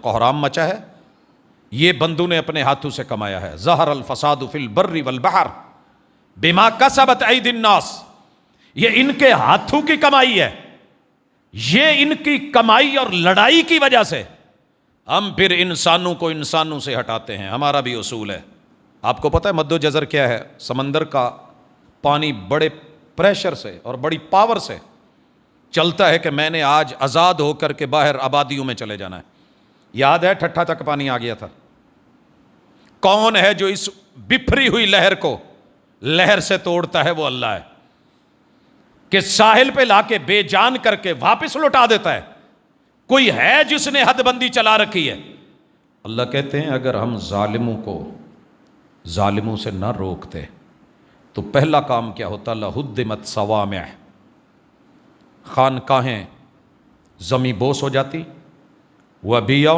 کوہرام مچا ہے یہ بندوں نے اپنے ہاتھوں سے کمایا ہے. ظہر الفساد فی البر والبحر بما کسبت ایدی الناس، یہ ان کے ہاتھوں کی کمائی ہے، یہ ان کی کمائی اور لڑائی کی وجہ سے ہم پھر انسانوں کو انسانوں سے ہٹاتے ہیں. ہمارا بھی اصول ہے. آپ کو پتہ ہے مد و جزر کیا ہے؟ سمندر کا پانی بڑے پریشر سے اور بڑی پاور سے چلتا ہے کہ میں نے آج آزاد ہو کر کے باہر آبادیوں میں چلے جانا ہے. یاد ہے ٹھٹھا تک پانی آ گیا تھا. کون ہے جو اس بفری ہوئی لہر کو لہر سے توڑتا ہے؟ وہ اللہ ہے کہ ساحل پہ لا کے بے جان کر کے واپس لوٹا دیتا ہے. کوئی ہے جس نے حد بندی چلا رکھی ہے؟ اللہ کہتے ہیں اگر ہم ظالموں کو ظالموں سے نہ روکتے تو پہلا کام کیا ہوتا؟ لہدمت صوامع، خانقاہیں زمیں بوس ہو جاتی، وبیع